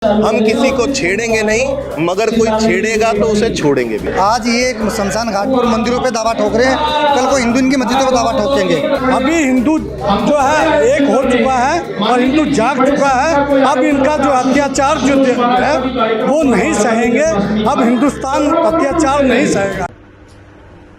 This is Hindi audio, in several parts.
हम किसी को छेड़ेंगे नहीं, मगर कोई छेड़ेगा तो उसे छोड़ेंगे भी। आज ये शमशान घाट पर मंदिरों पे दावा ठोक रहे हैं, कल को हिंदू इनकी मस्जिदों पे दावा ठोकेंगे। अभी हिंदू जो है एक हो चुका है और हिंदू जाग चुका है। अब इनका जो अत्याचार जो है वो नहीं सहेंगे। अब हिंदुस्तान अत्याचार नहीं सहेगा।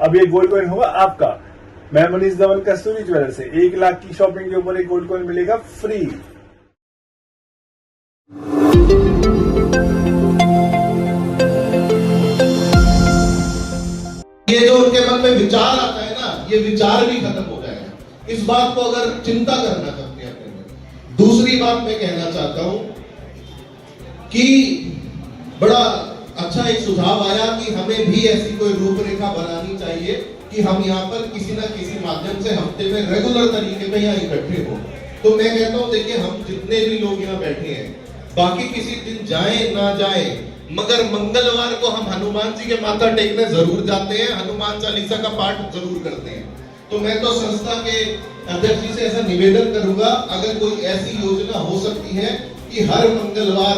अब ये गोल्ड कॉइन होगा आपका। मैं मनीष धवन कस्तूरी ज्वेलर से 1 लाख की शॉपिंग के ऊपर एक गोल्ड कॉइन मिलेगा फ्री। ये जो उनके मन में विचार आता है ना, ये विचार भी खत्म हो जाएगा। इस बात को अगर चिंता करना चाहते हैं अपने में। दूसरी बात मैं कहना चाहता हूं कि बड़ा अच्छा एक सुझाव आया कि हमें भी ऐसी कोई रूपरेखा बनानी चाहिए कि हम यहाँ पर किसी ना किसी माध्यम से हफ्ते में रेगुलर तरीके पे यहाँ इकट्ठे हो। तो मैं कहता हूँ, देखिए हम जितने भी लोग यहाँ बैठे हैं, बाकी किसी दिन जाए ना जाए, मगर मंगलवार को हम हनुमान जी के माथा टेकने जरूर जाते हैं, हनुमान चालीसा का पाठ जरूर करते हैं। तो मैं तो संस्था के अध्यक्ष जी से ऐसा निवेदन करूंगा, अगर कोई ऐसी योजना हो सकती है कि हर मंगलवार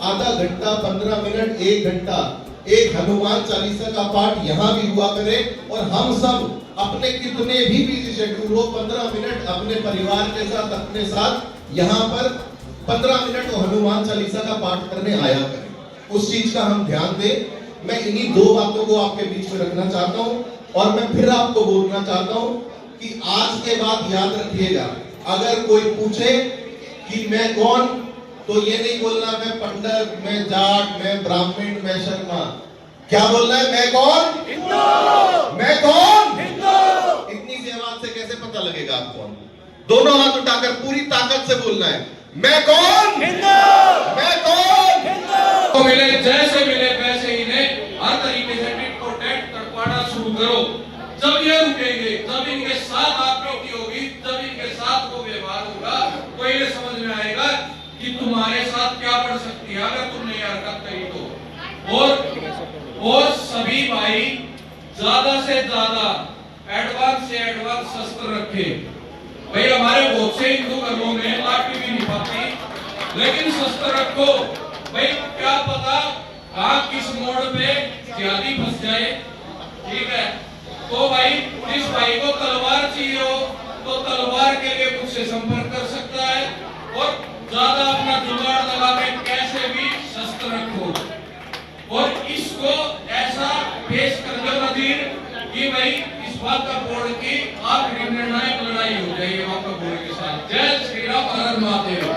आधा घंटा, 15 मिनट, 1 घंटा एक हनुमान चालीसा का पाठ यहाँ भी हुआ करे और हम सब अपने कितने भी बिजी शेड्यूल हो, 15 मिनट अपने परिवार के साथ, अपने साथ यहाँ पर 15 मिनट को हनुमान चालीसा का पाठ करने आया करें। उस चीज का हम ध्यान दें। मैं इन्हीं 2 बातों को आपके बीच में रखना चाहता हूं और मैं फिर आपको बोलना चाहता हूं कि आज के बाद याद रखिएगा, अगर कोई पूछे कि मैं कौन, तो ये नहीं बोलना मैं पंडित, मैं जाट, मैं ब्राह्मण, मैं शर्मा। क्या बोलना है? मैं कौन? हिंदू। मैं कौन? हिंदू। इतनी सी आवाज से कैसे पता लगेगा आप कौन? दोनों हाथ उठाकर पूरी ताकत से बोलना है, मैं कौन? हिंदू। मैं कौन? तो मिले जैसे मिले वैसे ही ने हर तरीके से टिट को टेट तड़पाना शुरू करो। जब ये रुकेंगे, जब इनके साथ आपकी होगी, जब इनके साथ वो व्यवहार होगा, तो ये समझ में आएगा कि तुम्हारे साथ क्या बढ़ सकती है अगर तुमने ये हरकत करी तो। और सभी भाई ज्यादा से ज्यादा एडवांस से एडवांस शस्त्र रखे। भाई हमारे बहुत से हिंदू घरों में लाठी भी नहीं पाती, लेकिन शस्त्र रखो। भाई क्या पता कहाँ किस मोड़ पे ज्यादा फंस जाए। ठीक है, तो भाई जिस भाई को तलवार चाहिए हो तो तलवार के लिए मुझसे संपर्क कर सकता है और ज्यादा अपना जुगाड़ लगा के कैसे भी शस्त्र रखो और इसको ऐसा पेश कर दो नजीर कि भाई इस बात का बोर्ड की आखिरी निर्णायक लड़ाई हो जाए आपका बोर्ड के साथ। जय श्री राम, हर महादेव।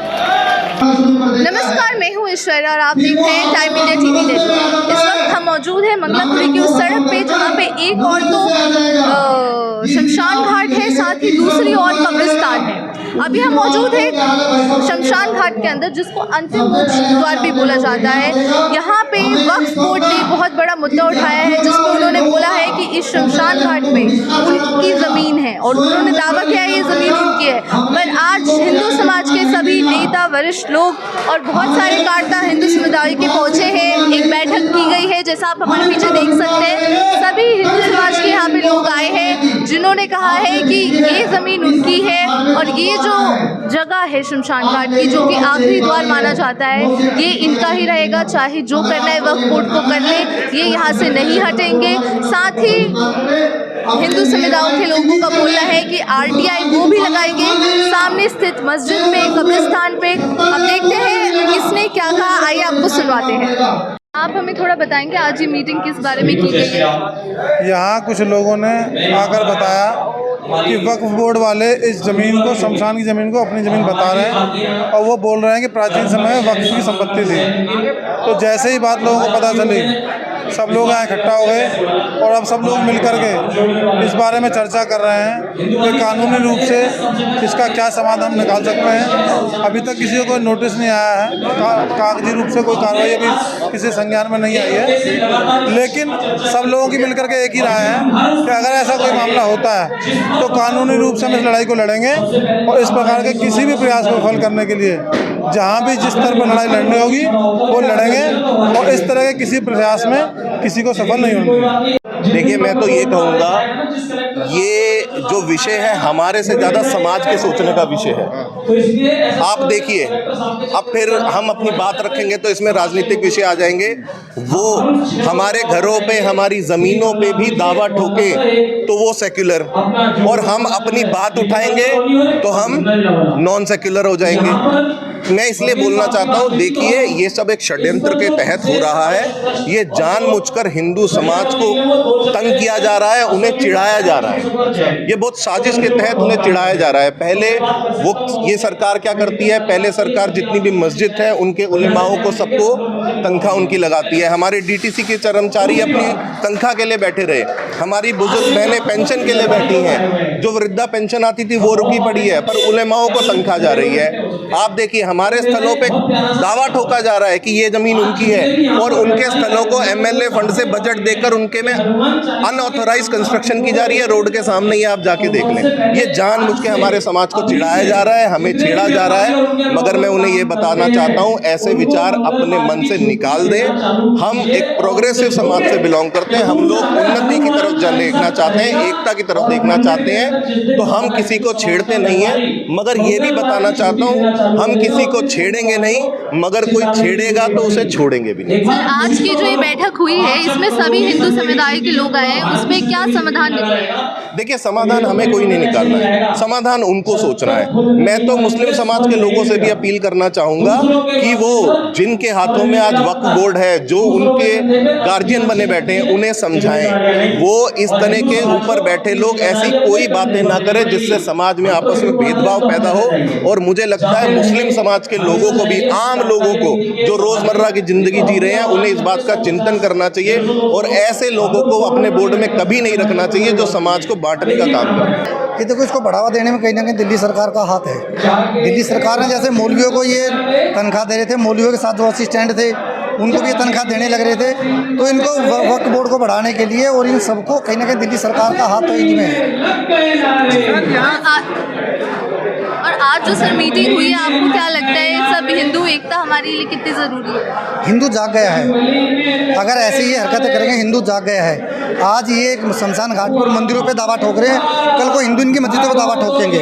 नमस्कार, मैं हूँ ऐश्वर्या और आप देख रहे हैं टाइम इंडिया टीवी नेटवर्क। इस वक्त हम मौजूद हैं मंगलापुरी की उस सड़क पे जहाँ पे एक और तो शमशान घाट है, साथ ही दूसरी और कब्रिस्तान है। अभी हम मौजूद हैं शमशान घाट के अंदर, जिसको अंतिम मोक्ष द्वार भी बोला जाता है। यहाँ पे वक्फ बोर्ड ने बहुत बड़ा मुद्दा उठाया है, जिसको उन्होंने बोला है कि इस शमशान घाट में उनकी ज़मीन है और उन्होंने दावा किया है ये ज़मीन उनकी है। पर आज हिंदू समाज के सभी नेता, वरिष्ठ लोग और बहुत सारे कारता हिंदू समुदाय के पहुँचे हैं। एक बैठक की गई है, जैसा आप हमारे पीछे देख सकते हैं। सभी हिंदू समाज के यहाँ पे लोग आए हैं, जिन्होंने कहा है कि ये ज़मीन उनकी है और ये जो जगह है शमशान घाट की, जो कि आखिरी द्वार माना जाता है, ये इनका ही रहेगा। चाहे जो करना है वक्फ बोर्ड को कर ले, ये यहाँ से नहीं हटेंगे। साथ ही हिंदू समुदायों के लोगों का बोलना है कि RTI वो भी लगाएंगे सामने स्थित मस्जिद पे, कब्रिस्तान पे। अब देखते हैं इसने क्या कहा, आइए आपको सुनवाते हैं। आप हमें थोड़ा बताएंगे आज ये मीटिंग किस बारे में की गई है? यहाँ कुछ लोगों ने आकर बताया कि वक्फ बोर्ड वाले इस ज़मीन को, शमशान की ज़मीन को अपनी ज़मीन बता रहे हैं और वो बोल रहे हैं कि प्राचीन समय में वक्फ की संपत्ति थी। तो जैसे ही बात लोगों को पता चली, सब लोग यहाँ इकट्ठा हो गए और अब सब लोग मिल कर के इस बारे में चर्चा कर रहे हैं कि कानूनी रूप से इसका क्या समाधान निकाल सकते हैं। अभी तक किसी को कोई नोटिस नहीं आया है, कागजी रूप से कोई कार्रवाई अभी किसी संज्ञान में नहीं आई है, लेकिन सब लोगों की मिलकर के एक ही राय है कि अगर ऐसा कोई मामला होता है तो कानूनी रूप से हम इस लड़ाई को लड़ेंगे और इस प्रकार के किसी भी प्रयास को विफल करने के लिए जहाँ भी जिस तरह पर लड़ाई लड़नी होगी वो लड़ेंगे और इस तरह के किसी प्रयास में किसी को सफल नहीं होंगे। देखिए, मैं तो ये कहूँगा, ये जो विषय है हमारे से ज़्यादा समाज के सोचने का विषय है। आप देखिए, अब फिर हम अपनी बात रखेंगे तो इसमें राजनीतिक विषय आ जाएंगे। वो हमारे घरों पे, हमारी ज़मीनों पे भी दावा ठोके तो वो सेक्युलर, और हम अपनी बात उठाएंगे तो हम नॉन सेक्युलर हो जाएंगे। मैं इसलिए बोलना चाहता हूँ, देखिए ये सब एक षड्यंत्र के तहत हो रहा है। ये जानबूझकर हिंदू समाज को तंग किया जा रहा है, उन्हें चिढ़ाया जा रहा है। ये बहुत साजिश के तहत उन्हें चिढ़ाया जा रहा है। पहले ये सरकार क्या करती है, पहले सरकार जितनी भी मस्जिद है उनके उलेमाओं को सबको तनख्वाह उनकी लगाती है। हमारे डीटीसी के कर्मचारी अपनी तनख्वाह के लिए बैठे रहे, हमारी बुजुर्ग बहनें पेंशन के लिए बैठी हैं, जो वृद्धा पेंशन आती थी वो रुकी पड़ी है, पर उलेमाओं को तनख्वाह जा रही है। आप देखिए हमारे स्थलों पे दावा ठोका जा रहा है कि ये जमीन उनकी है, और उनके स्थलों को एमएलए फंड से बजट देकर उनके में अनऑथोराइज कंस्ट्रक्शन की जा रही है। रोड के सामने ही आप जाके देख लें। ये जानबूझ के हमारे समाज को चिढ़ाया जा रहा है, हमें छेड़ा जा रहा है। मगर मैं उन्हें ये बताना चाहता हूँ, ऐसे विचार अपने मन से निकाल दें। हम एक प्रोग्रेसिव समाज से बिलोंग करते हैं, हम लोग उन्नति की तरफ देखना चाहते हैं, एकता की तरफ देखना चाहते हैं, तो हम किसी को छेड़ते नहीं हैं। मगर ये भी बताना चाहता हूँ, हम किसी को छेड़ेंगे नहीं, मगर कोई छेड़ेगा तो उसे छोड़ेंगे भी नहीं। सर, आज की जो ये बैठक हुई है इसमें सभी हिंदू समुदाय के लोग आए हैं, उसमें क्या समाधान निकलेगा? देखिए, समाधान हमें कोई नहीं निकालना है, समाधान उनको सोचना है। मैं तो मुस्लिम समाज के लोगों से भी अपील करना चाहूँगा कि वो जिनके हाथों में आज वक्फ बोर्ड है, जो उनके गार्जियन बने बैठे हैं, उन्हें समझाएं। वो इस तरह के ऊपर बैठे लोग ऐसी कोई बातें ना करें जिससे समाज में आपस में भेदभाव पैदा हो। और मुझे लगता है मुस्लिम समाज के लोगों को भी, आम लोगों को जो रोज़मर्रा की ज़िंदगी जी रहे हैं, उन्हें इस बात का चिंतन करना चाहिए, और ऐसे लोगों को अपने बोर्ड में कभी नहीं रखना चाहिए जो समाज को बांटने का काम करें। ये देखो, इसको बढ़ावा देने में कहीं ना कहीं दिल्ली सरकार का हाथ है। दिल्ली सरकार ने जैसे मौलवियों को ये तनख्वाह दे रहे थे, मौलवियों के साथ जो असिस्टेंट थे उनको भी तनख्वाह देने लग रहे थे, तो इनको वक्फ बोर्ड को बढ़ाने के लिए और इन सबको कहीं ना कहीं दिल्ली सरकार का हाथ तो इनमें है। और आज जो सर मीटिंग हुई है, आपको क्या लगता है सब हिंदू एकता हमारे लिए कितनी ज़रूरी है? हिंदू जाग गया है। अगर ऐसी ही हरकतें करेंगे, हिंदू जाग गया है। आज ये शमशान घाट पर मंदिरों पे दावा ठोक रहे हैं, कल को हिंदू इनकी मस्जिदों पे दावा ठोकेंगे।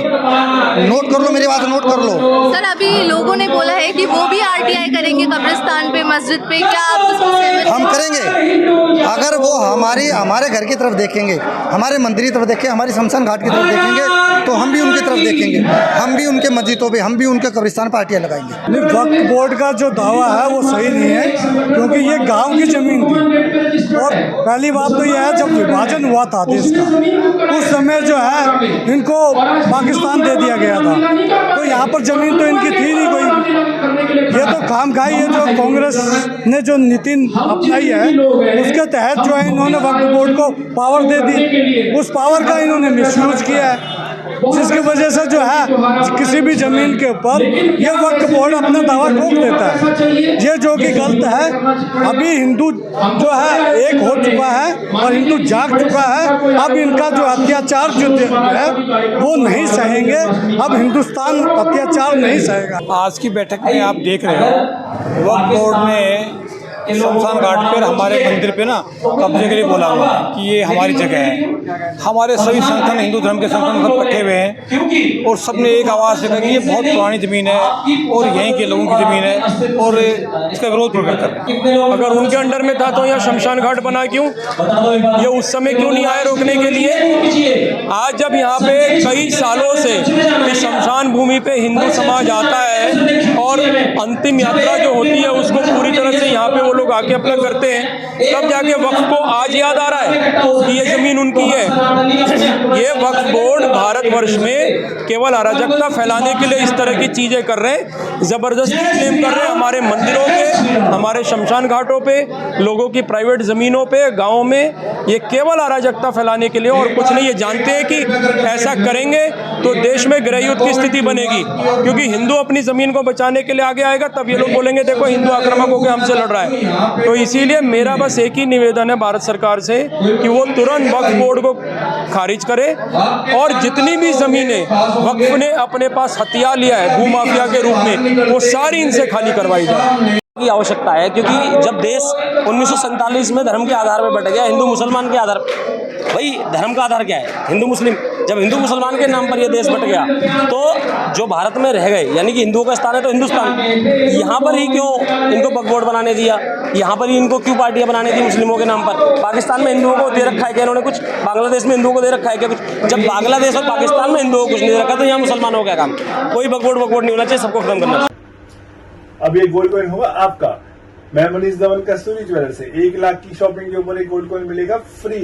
नोट कर लो, मेरी बात नोट कर लो। सर, अभी लोगों ने बोला है कि वो भी आरटीआई करेंगे कब्रिस्तान पे, मस्जिद पे, क्या आप उसमें सहमत? हम करेंगे। अगर वो हमारे घर की तरफ देखेंगे, हमारे मंदिर की तरफ देखेंगे, हमारी शमशान घाट की तरफ देखेंगे, तो हम भी उनकी तरफ देखेंगे, हम भी उनके मस्जिदों पे, हम भी उनके कब्रिस्तान पर आरटीआई लगाएंगे। वक्फ बोर्ड का जो दावा है वो सही नहीं है, क्योंकि ये गांव की जमीन थी। और पहली बात तो यह है, जब विभाजन हुआ था देश का, उस समय जो है इनको पाकिस्तान दे दिया गया था, तो यहाँ पर जमीन तो इनकी थी नहीं कोई। ये तो काम खाई है जो कांग्रेस ने जो नीति अपनाई है, उसके तहत जो है इन्होंने वक्फ बोर्ड को पावर दे दी। उस पावर का इन्होंने मिसयूज किया है, जिसकी वजह से जो है किसी भी ज़मीन के ऊपर ये वक्फ बोर्ड अपना दावा ठोक देता है, ये जो कि गलत है। अभी हिंदू जो है एक हो चुका है और हिंदू जाग चुका है। अब इनका जो अत्याचार जो है वो नहीं सहेंगे, अब हिंदुस्तान अत्याचार नहीं सहेगा। आज की बैठक में आप देख रहे हो, वक्फ बोर्ड ने शमशान घाट पर हमारे मंदिर पे ना कब्जे के लिए बोला हुआ कि ये हमारी जगह है। हमारे सभी संगठन, हिंदू धर्म के संगठन सब इकट्ठे हुए हैं और सबने एक आवाज़ से कहा कि ये बहुत पुरानी ज़मीन है और यहीं के लोगों की ज़मीन है और इसका विरोध प्रकट कर रहे हैं। अगर उनके अंडर में था तो यहाँ शमशान घाट बना क्यों? ये उस समय क्यों नहीं आए रोकने के लिए? आज जब यहाँ पे कई सालों से इस शमशान भूमि पे हिंदू समाज आता है और अंतिम यात्रा जो होती है उसको पूरी तरह से यहाँ पे वो लोग आके अपना करते हैं, तब जाके वक्फ को आज याद आ रहा है कि ये ज़मीन उनकी है। ये वक्फ बोर्ड भारतवर्ष में केवल अराजकता फैलाने के लिए इस तरह की चीज़ें कर रहे हैं, ज़बरदस्ती क्लेम कर रहे हैं हमारे मंदिरों पे, हमारे शमशान घाटों पे, लोगों की प्राइवेट ज़मीनों पे, गाँव में। ये केवल अराजकता फैलाने के लिए और कुछ नहीं। ये जानते हैं कि ऐसा करेंगे तो देश में गृहयुद्ध की स्थिति बनेगी, क्योंकि हिंदू अपनी ज़मीन को बचाने के लिए आगे आएगा, तब ये लोग बोलेंगे देखो हिंदू आक्रामक होकर हमसे लड़ रहा है। तो इसीलिए मेरा बस एक ही निवेदन है भारत सरकार से कि वो तुरंत वक्फ बोर्ड को खारिज करे और जितनी भी ज़मीनें वक्फ ने अपने पास हथिया लिया है भूमाफिया के रूप में, वो सारी इनसे खाली करवाई जाए। की आवश्यकता है, क्योंकि जब देश 1947 में धर्म के आधार पर बट गया, हिंदू मुसलमान के आधार, भाई धर्म का आधार क्या है? हिंदू मुस्लिम। जब हिंदू मुसलमान के नाम पर ये देश बट गया तो जो भारत में रह गए, यानी कि हिंदुओं का स्थान है तो हिंदुस्तान, यहाँ पर ही क्यों इनको वक्फ बोर्ड बनाने दिया? यहाँ पर ही इनको क्यों पार्टियां बनाने दी मुस्लिमों के नाम पर? पाकिस्तान में हिंदुओं को दे रखा है क्या इन्होंने कुछ? बांग्लादेश में हिंदुओं को दे रखा है क्या कुछ? जब बांग्लादेश और पाकिस्तान में हिंदुओं को कुछ नहीं दे रखा तो यहाँ मुसलमानों का क्या काम? कोई वक्फ बोर्ड नहीं होना चाहिए, सबको खत्म करना चाहिए। अब ये गोल्ड कॉइन होगा आपका। मैं मनीष दमन कस्तूरी ज्वेलर्स से 1 लाख की शॉपिंग के ऊपर एक गोल्ड कॉइन मिलेगा फ्री।